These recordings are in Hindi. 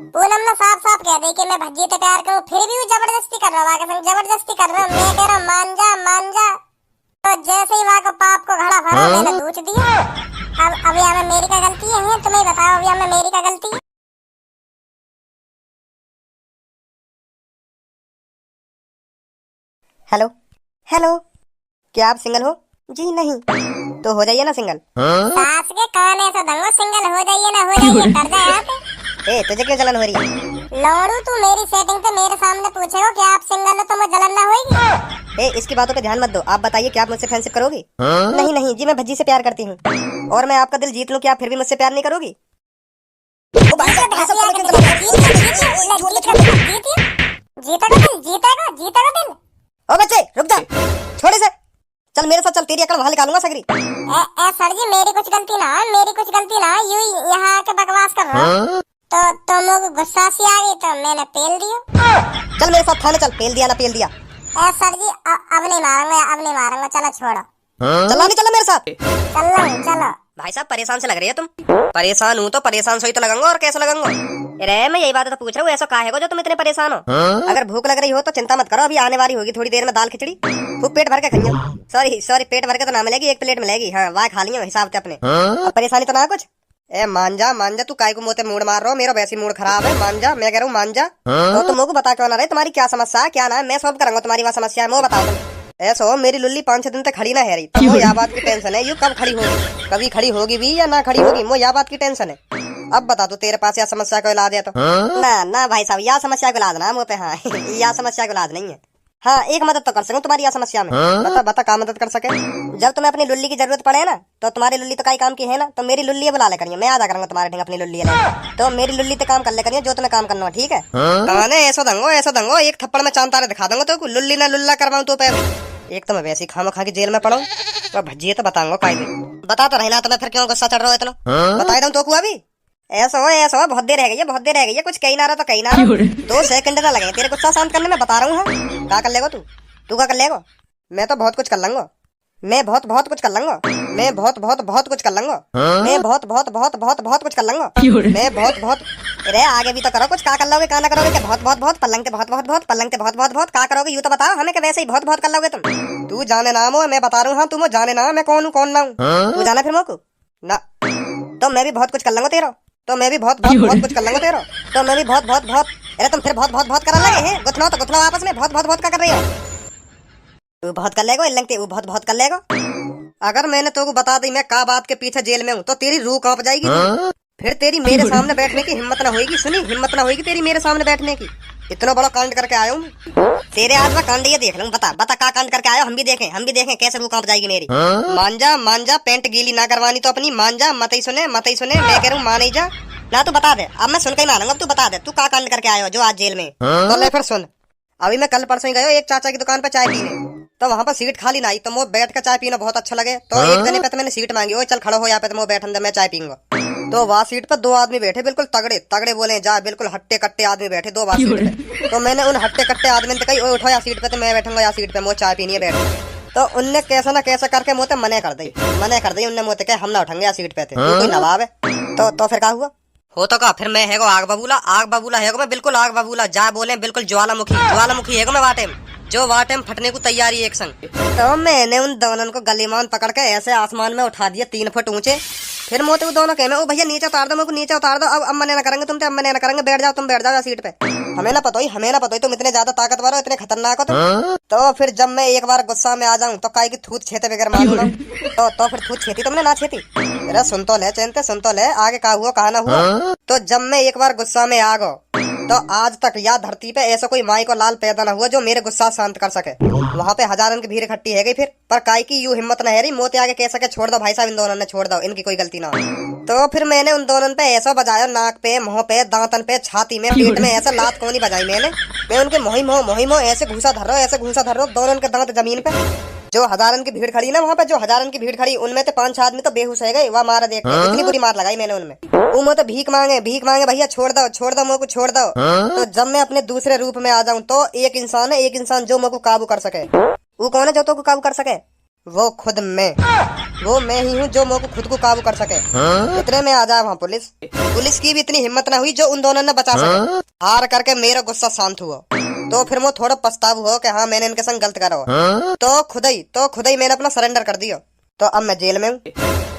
पूनम ने साफ साफ कह दी कि मैं भज्जी से प्यार करूं, फिर भी वो जबरदस्ती कर रहा है, आगे संग जबरदस्ती कर रहा है। मैं कह रहा हूं मान जा मान जा, तो जैसे ही वहां को पाप को घड़ा भरा मैंने दूध दिया। अब यहाँ में मेरी क्या गलती है, तुम्हें बताओ, अब यहाँ में मेरी क्या गलती है? हेलो हेलो, क्या आप सिंगल हो? जी नहीं। तो हो जाइए ना सिंगल। सास के कान ऐसा दंगो, सिंगल हो जाइए ना हो जाइए, कर जाए यहाँ पे। ए तुझे क्यों जलन हो रही है? लौड़ू तू मेरी सेटिंग पे मेरे सामने पूछे हो कि आप सिंगल हो तो मुझे जलन ना होगी? ए इसकी बातों पे ध्यान मत दो। आप बताइए कि आप मुझसे फ्रेंडशिप करोगी? नहीं नहीं जी, मैं भज्जी से प्यार करती हूँ और मैं आपका दिल जीत लूं, क्या आप फिर भी मुझसे प्यार नहीं करोगी? जीतेगा दिल। ओ बच्चे रुक जा, छोड़ इसे, चल मेरे साथ चल, तेरी अकड़ वहां निकालूंगा सगरी। सर जी मेरी कुछ गलती ना है, मेरी कुछ गलती ना है, यूं यहाँ आके बकवास कर रहा हूँ। तो तुम लोग गुस्सा सी आ गई तो मैंने पेल दिया। चल मेरे साथ थाने चल, पेल दिया ना पेल दिया। सर जी अब नहीं मारूंगा, अब नहीं मारूंगा, चलो छोड़ो। चलो नहीं चलो मेरे साथ। चलो भाई साहब परेशान से लग रही है तुम। परेशान हूँ तो परेशान सोई तो लगूंगा, और कैसे लगूंगा? अरे मैं यही बात तो पूछ रहा हूँ, ऐसा काहे को जो तुम इतने परेशान हो? अगर भूख लग रही हो तो चिंता मत करो, अभी आने वाली होगी थोड़ी देर में दाल खिचड़ी, खूब पेट भर के खाइयो। सॉरी पेट भर के तो ना मिलेगी, एक प्लेट मिलेगी, हाँ वहाँ खा लियो हिसाब से अपने। अब परेशानी तो ना कुछ। ए मान जा तू काय को मोते मूड मार रहा हो, मेरा वैसे मूड खराब है, मान जा, मैं कह रहा हूँ मान जा। तो तुम लोग बता क्यों ना रहे, तुम्हारी क्या समस्या है, क्या ना है, मैं सॉल्व करूंगा तुम्हारी वहाँ समस्या है, वो बताओ तुम। ऐसा हो मेरी लुल्ली 5-6 दिन तक खड़ी ना है रही, तो वो यह बात की टेंशन है, यू कब खड़ी होगी, कभी खड़ी होगी भी या ना खड़ी होगी, वो यह बात की टेंशन है। अब बता तू तेरे पास यह समस्या को इलाज है तो? ना भाई साहब, यह समस्या को इलाज ना मुँह पे, हाँ यह समस्या को इलाज नहीं है। हाँ एक मदद तो कर सकूं तुम्हारी यह समस्या में। बता क्या मदद कर सके? जब तुम्हें अपनी लुल्ली की जरूरत पड़े ना, तो तुम्हारी लुल्ली तो कई काम की है ना, तो मेरी लुल्ली बुला ले करिए, मैं आ जा करूंगा तुम्हारे ढंग अपनी लुल्ली ले, तो मेरी लुल्ली पे काम कर ले करिए जो तुम्हें काम करना हो, ठीक है? कहने ऐसा दंगो एक थप्पड़ में चांद तारे दिखा दूंगा तो लुल्ली ना लुल्ला करवाऊं तो पे। एक तो मैं वैसे ही खामा खा के जेल में पड़ा हूँ, तो भज्जी तो बताऊंगा कायदे। बता तो रहना, तुम्हें फिर क्यों गुस्सा चढ़ रहा है इतना? बता दूं तो अभी ऐसा हो, बहुत देर रह गई है, कुछ कहीं ना रहा तो कहीं ना रहा, 2 सेकंड ना लगे तेरे गुस्सा शांत करने में, बता रहा हूँ। क्या कर लेगा तू क्या कर लेगा? मैं तो बहुत कुछ कर लूंगा, मैं बहुत कुछ कर लूंगा, मैं बहुत कुछ कर लूंगा, मैं बहुत कुछ कर लूंगा, मैं बहुत। अरे आगे भी तो करो कुछ, क्या कर लोगे, क्या ना करोगे, क्या बहुत पलंग के बहुत क्या करोगे, यूं तो बताओ हमें, कि वैसे ही बहुत कर लोगे तुम? तू जाने नाम हो, मैं बता रहा हूँ, हाँ तुम जाने ना मैं कौन हूँ कौन ना हूँ, तू जाना फिर मोको ना। तो मैं भी बहुत कुछ कर लूंगा तेरा, तो मैं भी बहुत कुछ कर लूंगा तेरा, तो मैं भी बहुत। अरे तुम फिर बहुत कर लगे हैं, गुथलो आपस में, बहुत क्या कर रही हो? तू बहुत कर लेगा, इल्लंग वो बहुत कर लेगा। अगर मैंने तो बता दी मैं का बात के पीछे जेल में हूँ, तो तेरी रूह कांप जाएगी, फिर तेरी मेरे सामने बैठने की हिम्मत ना होगी, सुनी, हिम्मत ना होगी तेरी मेरे सामने बैठने की। इतना बड़ा कांड करके आया हूँ, तेरे आज मैं कांड ये देख लूँ, बता का कांड करके आया, हम भी देखें कैसे रूह कांप जाएगी मेरी। मान जा, पेंट गीली ना करवानी तो अपनी, मान जा, मत ही सुने, मैं कह रहा हूँ मान ही जा ना, तू बता दे, अब मैं सुन के ही मानूंगा, तू बता दे तू का कांड करके आया हो जो आज जेल में। तो ले फिर सुन, अभी मैं कल परसों ही गया एक चाचा की दुकान पे चाय पीने, तो वहाँ पर सीट खाली ना आई, तो मुझे बैठ कर चाय पीना बहुत अच्छा लगे, तो एक जने पे तो मैंने सीट मांगी, ओ चल खड़ो हो यहाँ पे, तो मैं बैठन दे मैं चाय पीऊंगा। तो वहाँ सीट पर 2 आदमी बैठे, बिल्कुल तगड़े बोले जा, बिल्कुल हट्टे कट्टे आदमी बैठे 2 बार सीट पे। तो मैंने उन हट्टे कट्टे आदमी ने कही उठो या सीट पे, तो मैं बैठूंगा या सीट पे, मुझे चाय पीनी है बैठ। तो उनने कैसा ना कैसा करके मुझे मने कर दी उनने मुझे कहा हम ना उठेंगे या सीट पे थे, कोई नवाब है। तो फिर क्या हुआ? हो तो का फिर मैं है आग बबूला है मैं, बिल्कुल आग बबूला, जा बोले बिल्कुल ज्वालामुखी है मैं वाटे जो वाटे में फटने को तैयारी एक संग। तो मैंने उन दोनों को गलीमान पकड़ के ऐसे आसमान में उठा दिया 3 फुट ऊंचे, फिर मोते दोनों कहे ओ भैया नीचे उतार दो, मेरे को नीचे उतार दो, अब मने ना करेंगे तुम, अब मने ना करेंगे, बैठ जाओ सीट पे। हमें ना पता ही तुम इतने ज्यादा ताकतवर हो, इतने खतरनाक हो तुम। तो फिर जब मैं एक बार गुस्सा में आ जाऊं तो काय की थूत छेते बगैर मालूम ना, तो फिर थूत छेती तुमने ना छेती? अरे सुन तो ले आगे का हुआ कहा ना हुआ। तो जब मैं एक बार गुस्सा में आ गो, तो आज तक या धरती पे ऐसा कोई माई को लाल पैदा ना हुआ जो मेरे गुस्सा शांत कर सके। वहाँ पे हजारों की भीड़ इकट्ठी है गई, फिर पर काय की यूं हिम्मत न है रही, मोते आगे कह सके छोड़ दो भाई साहब, इन दोनों ने छोड़ दो, इनकी कोई गलती ना हो। तो फिर मैंने उन दोनों पे ऐसा बजाया, नाक पे, मुंह पे, दांतन पे, छाती में, पेट में, ऐसा लात कोनी बजाई मैं उनके मोही ऐसे घूसा धर रहा हूँ, दोनों के दांत जमीन पे। जो हजारन की भीड़ खड़ी ना वहाँ पे, जो हजारन की भीड़ खड़ी, उनमें तो 5-6 आदमी तो बेहोश है गए, वहाँ मारा देख के इतनी बुरी मार लगाई मैंने उनमें। वो तो भीख मांगे भैया छोड़ दो मुझको छोड़ दो। तो जब मैं अपने दूसरे रूप में आ जाऊं तो एक इंसान जो मुझको काबू कर सके। वो कौन है जो तो काबू कर सके? वो खुद मैं। वो मैं ही हूँ जो मुँह को खुद को काबू कर सके। इतने में आ जाए वहाँ पुलिस। पुलिस की भी इतनी हिम्मत न हुई जो उन दोनों ने बचा सके। हार करके मेरा गुस्सा शांत हुआ तो फिर वो थोड़ा पछताव हो कि हाँ मैंने इनके संग गलत करा हो। तो खुद ही मैंने अपना सरेंडर कर दिया। तो अब मैं जेल में हूँ।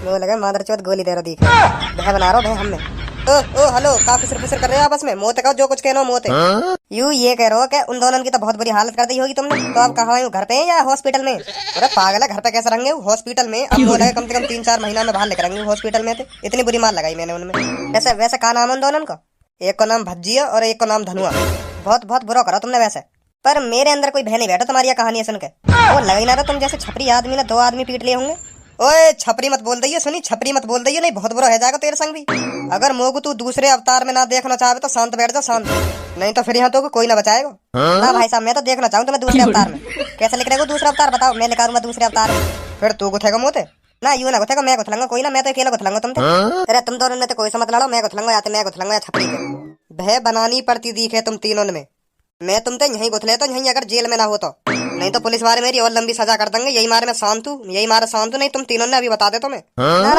मुझे लगा मादरचोद गोली दे रहा दिख भय बना रहा भय हमें। ओ हेलो का फिसर कर रहे हो आपस में? मोते कहो जो कुछ कहना मोते। यू ये कह रहे हो कि उन दोनों की तो बहुत बुरी हालत कर दी होगी तुमने। तो अब कहाँ हूँ, घर पे या हॉस्पिटल में? अरे पागल है, घर पे कैसे रहेंगे? हॉस्पिटल में। अब बोला कम से कम 3-4 महीना में बाहर लेकर आएंगे हॉस्पिटल में थे। इतनी बुरी मार लगाई मैंने उनमें। वैसे का नाम उन दोनों का? एक को नाम भज्जिया और एक को नाम धनुआ। बहुत बुरा करा तुमने वैसे। पर मेरे अंदर कोई भय नहीं बैठा तुम्हारी ये कहानी सुन के। वो लग ही ना रहा तुम जैसे छपरी आदमी ने 2 आदमी पीट लिए होंगे। ओए छपरी मत बोल दइयो, सुनी छपरी मत बोल दइयो, नहीं बहुत बुरा हो जाएगा तेरे संग भी। अगर मोगू तू दूसरे अवतार में ना देखना चाहे तो शांत बैठ जा, शांत। नहीं तो फिर यहाँ तो कोई ना बचाएगा। ना भाई साहब मैं तो देखना चाहूँ तुम्हें दूसरे अवतार में। कैसे लिख रहे हो दूसरा अवतार? बताओ मैं लिखा दूंगा दूसरे अवतार में। फिर तू गुथेगा मोते ना, यू ना गुथेगा, मैं गुथलूंगा कोई ना, मैं तो अकेला गुथलूंगा तुम। अरे तुम दोनों ने तो कोई समझ लड़ो, मैं गुथलूंगा या तो मैं गुथलूंगा या छपरी के। भय बनानी पड़ती दिखे तुम तीनों में। मैं तुम तो यहीं गुथले तो यहीं, अगर जेल में ना हो तो। नहीं तो पुलिस वाले मेरी और लंबी सजा कर देंगे। यही मारे मैं शांत हूँ, यही मारे शांत हूँ। नहीं तुम तीनों ने अभी बता दे तुम्हें।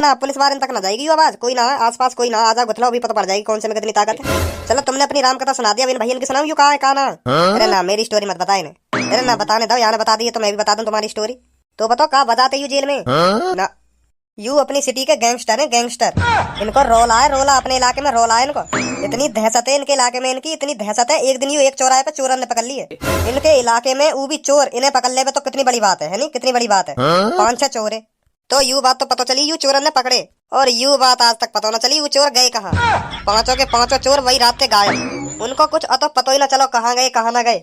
ना पुलिस वाले तक ना जाएगी आवाज। कोई ना आसपास कोई ना, आजा गुथला अभी पता पड़ जाएगी कौन से में कितनी ताकत है। चलो तुमने अपनी राम कथा सुना दिया, अभी भैया की सुनाऊं? यू कहा है कहा ना? अरे ना मेरी स्टोरी मत बताए ने। अरे ना बताने दो, यहाँ बता दी तो मैं भी बता दूं तुम्हारी स्टोरी। तो बताओ कहा बताते यू जेल में ना? यू अपनी सिटी के गैंगस्टर है, गैंगस्टर। इनको रोला है, रोला अपने इलाके में रोला है इनको। इतनी दहशत है इनके इलाके में, इनकी इतनी दहशत है। एक दिन यू एक चौराहे पे चोरन ने पकड़ लिए इनके इलाके में, वो भी चोर। इन्हें पकड़ ले तो कितनी बड़ी बात है नहीं? कितनी बड़ी बात है। 5-6 चोर है। तो यू बात तो पता चली यू चोरन ने पकड़े, और यू बात आज तक पता न चली वो चोर गए कहाँ। 5 के 5 चोर वही रात से गायब। उनको कुछ अतो पता ही ना चलो कहाँ गए कहाँ ना गए।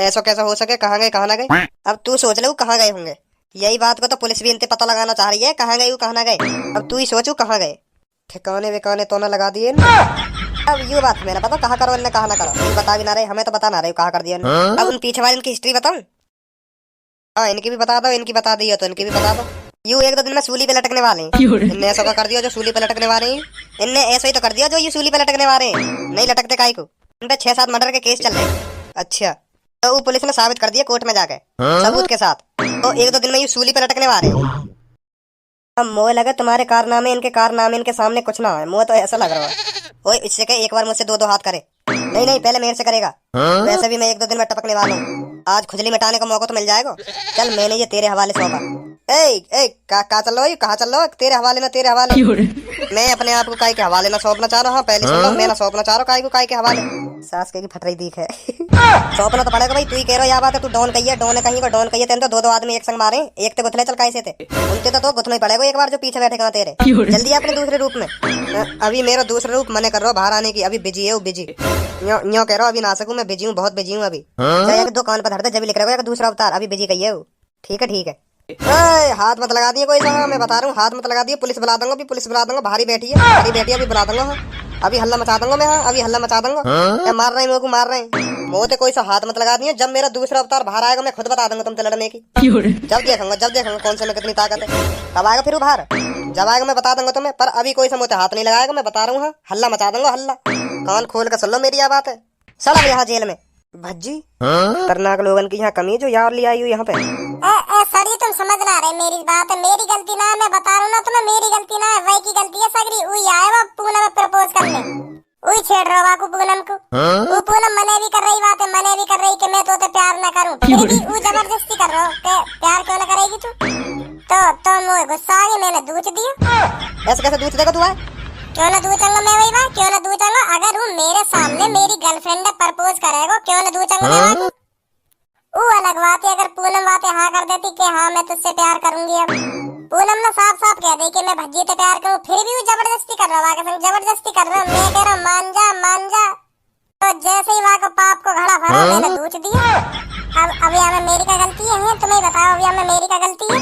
ऐसा कैसे हो सके, कहाँ गए कहाँ ना गए? अब तू सोच ले कहाँ गए होंगे। यही बात को तो पुलिस भी इनसे पता लगाना चाह रही है, कहाँ गए कहाँ ना गए। अब तू ही सोचू कहाँ गए। ठिकाने विकाने तो ना लगा दिए। अब ये बात मेरा पता कहाँ करो इनने कहाँ ना करो। बता भी ना रहे, हमें तो बता ना रहे कहाँ कर दिया। अब उन पीछे वाले इनकी हिस्ट्री बताऊं? हाँ इनकी भी बता दो, इनकी बता दी हो तो इनकी भी बता दो। यू 1-2 दिन में सूली पे लटकने वाले हैं। इनने ऐसा कर दिया जो सूली पे लटकने वाले हैं। इनने ऐसा ही तो कर दिया जो ये सूली पे लटकने वाले हैं। नहीं लटकते काहे को? इन पे 6-7 मर्डर के केस चल रहे हैं। अच्छा तो वो पुलिस ने साबित कर दिया कोर्ट में जाके सबूत के साथ। तो 1-2 दिन में ये सूली पे लटकने वाले हैं। अब मोह लगे तुम्हारे कारनामे इनके सामने कुछ ना है। मोह तो ऐसा लग रहा है ओए इससे के एक बार मुझसे 2-2 हाथ करे। नहीं पहले मेरे से करेगा। वैसे भी मैं 1-2 दिन में टपकने वाला हूँ। आज खुजली मिटाने का मौका तो मिल जाएगा। चल मैंने ये तेरे हवाले सौंपा। कहाँ चल रहा हो? कहाँ चल रहा हो? तेरे हवाले ना तेरे हवाले। मैं अपने आप को काय के हवाले ना सौंपना चाह रहा हूँ। पहले सुन लो, मैं ना सौंपना चाह रहा हूँ काय को काय के हवाले। सास के फट रही दिख है। सौंपना तो पड़ेगा भाई। तू ही कह रहा है, बात है तू डॉन कही है, डॉन कहीं को डॉन कही है। तो 2-2 आदमी एक संग मारे, एक ते गुथले चल कैसे थे उनते तो गुथना ही पड़ेगा एक बार जो पीछे बैठे कहाँ तेरे। जल्दी अपने दूसरे रूप में। अभी मेरा दूसरा रूप मने कर रहा हूँ बाहर आने की। अभी बिजी है वो, बिजी यो कह रहा हूँ अभी ना सकूँ मैं, बिजी हूँ, बहुत बिजी हूँ अभी। चाहे 2 कान पर धरते जब लिख रहा है दूसरा अवतार, अभी बिजी कही है वो। ठीक है। हाथ मत लगा दिए कोई सा, मैं बता रहा हूँ हाथ मत लगा दिए। पुलिस बुला दूंगा, अभी पुलिस बुला दूंगा। भारी बैठी है अभी बुला दूंगा। अभी हल्ला मचा दूंगा मैं। अभी हल्ला मचा दूंगा। मार रहे हैं मेरे को, मार रहे हैं। मोते कोई सा हाथ मत लगा दिए। जब मेरा दूसरा अवतार बाहर आएगा मैं खुद बता दूंगा तुमसे लड़ने की। जब देखूंगा कौन से में कितनी ताकत है। कब आएगा फिर बाहर? जब आएगा मैं बता दूंगा तुम्हें। पर अभी कोई सा मोते हाथ नहीं लगाएगा, मैं बता रहा हूँ। हल्ला मचा दूंगा, हल्ला। कान खोल कर सुन लो मेरी बात है। चल यहाँ जेल में भज्जी खतरनाक लोगन की यहाँ कमी जो यार ले आई हूँ यहाँ पे। सर ये तुम समझ ना रहे मेरी बात है। मेरी गलती ना है, मैं बता रहा हूँ ना तुम्हें, मेरी गलती ना है, वही की गलती है सगरी। वही आए वो पूनम में प्रपोज करने, वही छेड़ रहा को पूनम को। वो पूनम मने भी कर रही बात है, मने भी कर रही कि मैं तो प्यार न करूँ, फिर भी वो जबरदस्ती कर रहा हो। प्यार क्यों न करेगी तू? तो मुझे गुस्सा आ गया, मैंने दूध दिया। ऐसे कैसे दूध देगा तू? क्यों ना दूध चंगा मैं वही बात, क्यों ना दूध चंगा? अगर वो मेरे सामने मेरी गर्लफ्रेंड ने प्रपोज करेगा, क्यों ना दूध चंगा मैं बात? वो अलग बात है अगर पूनम बातें हाँ कर देती कि हाँ मैं तुझसे प्यार करूंगी। अब पूनम ने साफ साफ कह दी कि मैं भज्जी से प्यार करूं, फिर भी वो जबरदस्ती कर रहा है, जबरदस्ती कर रहा। मैं कह रहा मान जा। तो जैसे ही वहाँ को पाप को घड़ा भरा मैंने दूध दिया। अब अभी हमें मेरी का गलती है? तुम्हें बताओ अभी हमें मेरी का गलती है?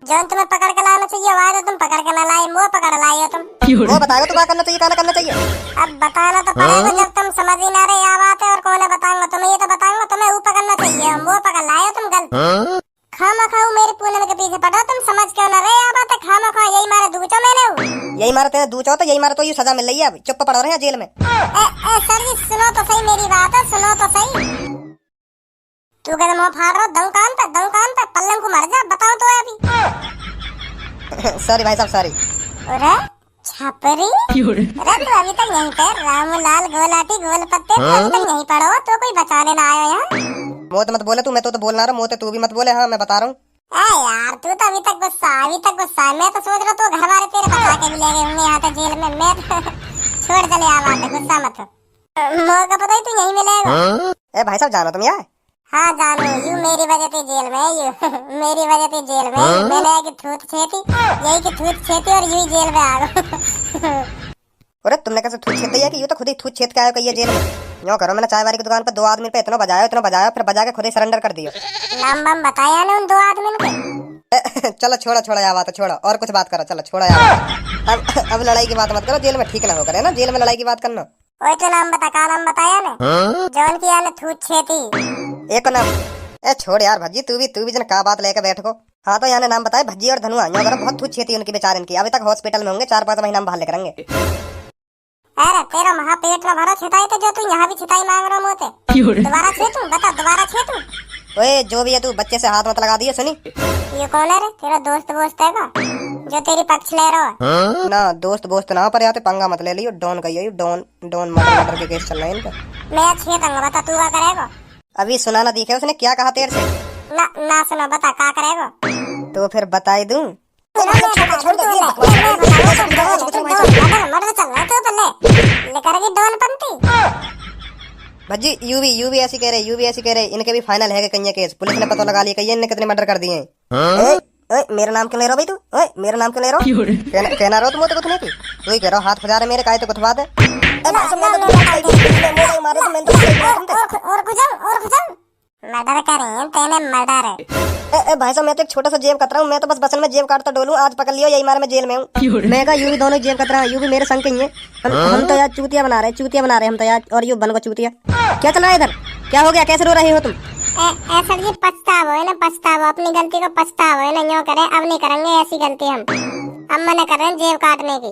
जो तुम्हें पकड़ के लाना चाहिए वहाँ तो तुम पकड़ के ना लाए, मुँह पकड़ लाए हो तुम। वो बताएगा तो क्या करना चाहिए क्या करना चाहिए? अब बताना तो पड़ेगा जब तुम समझ ही ना रहे यहाँ बात है। और कौन है बताऊंगा तुम्हें? ये तो बताऊंगा तुम्हें वो पकड़ना चाहिए, मुँह पकड़ लाए हो तुम गलत। खामा खाऊ मेरे पूनम के पीछे पड़ा, तुम समझ क्यों ना रहे यहाँ बात है? खामा खा यही मारे दूचो मैंने, यही मारे तेरे दूचो तो यही मारे तो ये सजा मिल रही है। अभी चुप पड़ रहे हैं जेल में। सर जी सुनो तो सही मेरी बात है, सुनो तो सही। तू कहते मुँह फाड़ रहा, दऊ कान पे पल्लम को मर जा। बताओ तो अभी सॉरी भाई साहब सॉरी। अरे छपरी, अरे तू अभी तक यहीं पे रामलाल गोलाटी गोल पत्ते तू अभी तक यहीं पड़ा हो, तो कोई बचाने ना आया यहाँ? मोत मत बोले तू, मैं तो बोलना रहा मोते तू भी मत बोले। हाँ मैं बता रहा हूँ। यार तू तो अभी तक गुस्सा है। मैं तो सोच रहा तू घर वाले तेरे बचा के भी ले गए होंगे यहाँ तक जेल में। मैं छोड़ चले आ बात है, गुस्सा मत हो। मौका पता ही तू यहीं मिलेगा। ए भाई साहब जानो तुम यार। हाँ जानू, यू मेरी वजह से जेल में यू मेरी वजह से जेल में। मैंने कि थूत छेती, यही कि थूत छेती और यू ही जेल में आ गए। अरे तुमने कैसे थूत छेद दिया कि यू तो खुद ही थूत छेद के आयो कहिए जेल में। यूँ करो, मैंने चाय वाली की दुकान पर 2 आदमी पे इतना बजाया फिर बजा के खुद ही सरेंडर कर दियो। नाम बम बताया ना उन 2 आदमी के। चलो छोड़ो यार बात, छोड़ो और कुछ बात करो। चलो छोड़ो यार, अब लड़ाई की बात मत करो, जेल में ठीक ना हो करे ना, जेल में लड़ाई की बात करना। ओए तो नाम बता, का नाम बताया ने? जौन की याने थूत छेती एक नाम। ए छोड़ यार भज्जी, तू भी जन का बात लेके बैठ को। हाँ तो याने नाम बताए भज्जी और धनुआ। यूँ करो, बहुत थूत छेती उनकी बेचारे की, अभी तक हॉस्पिटल में होंगे, 4-5 महीना में बाहर लेकर आएंगे। अरे तेरा महा पेट में भरा छिताई तो जो तू यहाँ भी छिताई मांग रहा मोते। दोबारा छेतू, बता दोबारा छेतू। ओए जो भी है तू बच्चे से हाथ मत लगा दियो सुनी। ये कौन है रे? तेरा दोस्त वोस्त है का जो तेरी पक्ष ले रहा है? ना दोस्त ना, पर याते पंगा मत ले लियो। डॉन कहियो, डॉन मर्डर के केस चल रहे हैं इनका। मैं छेतूंगा, बता तू क्या करेगा? अभी सुना ना दिखे उसने क्या कहा तेरे से? ना सुना, बता क्या करेगा? तो फिर बताई दूं। भज्जी यू भी ऐसी कह रहे, इनके भी फाइनल है कहीं केस। पुलिस ने पता लगा लिया कहीं इनने कितने मर्डर कर दिए हैं। ओए मेरा नाम क्यों ले रहा भाई तू? ओए मेरा नाम क्यों ले रहा? कहना रहो तुम तो कुछ नहीं की, तू ही कह रहा हाथ खुजा रहे मेरे, काहे तो कुछ बात है। मर्डर करें तेने मर्डर है। भाई साहब मैं तो एक छोटा सा जेब कतरा हूँ, मैं तो बस बसल में जेब काटता डोलूं। आज पकड़ लियो यही मार मैं जेल में हूँ। मैं कहा यू भी दोनों जेब कतरा, यू भी मेरे संग कहीं है। हम तो यार चूतिया बना रहे हम तो यार, और यू बन को चूतिया। क्या चल रहा है इधर? क्या हो गया, कैसे रो रही हो तुम? ऐसा जी पछतावा है ना, पछतावा अपनी गलती को पछतावा है ना। यूँ करें, अब नहीं करेंगे ऐसी गलती हम। अब मना कर रहे हैं जेब काटने की।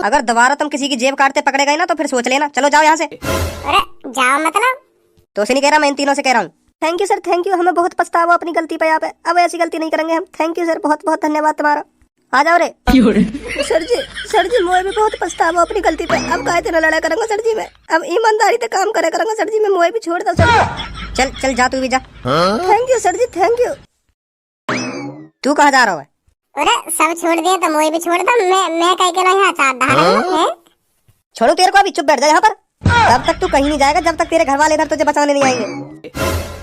अगर दोबारा तुम किसी की जेब काटते पकड़े गए ना तो फिर सोच लेना। चलो जाओ यहाँ से। अरे जाओ मतलब? तो उसे नहीं कह रहा, मैं इन तीनों से कह रहा हूँ। Thank you sir, thank you, हमें बहुत पछतावा अपनी गलती पे। यहाँ पे अब ऐसी गलती नहीं करेंगे हम। थैंक यू सर, बहुत बहुत धन्यवाद तुम्हारा। आ जाओ रे। सर जी मुझे भी बहुत पछतावा अपनी गलती पे। अब काहे तेरा लड़ा करूंगा सर जी, मैं अब ईमानदारी से काम करे करूंगा सर जी, मैं मुझे भी छोड़ दो सर जी। चल जा तू भी जा। Thank you sir ji, thank you. तू कहाँ जा रहा है? अरे सब छोड़ दिए तो मुझे भी छोड़ दो। मैं कहीं के यहाँ चाट डालेंगे। छोड़ू तेरे को, अभी चुप बैठ जा यहाँ पर। तब तक तू कहीं नहीं जाएगा जब तक तेरे घर वाले इधर तुझे बचाने नहीं आएंगे।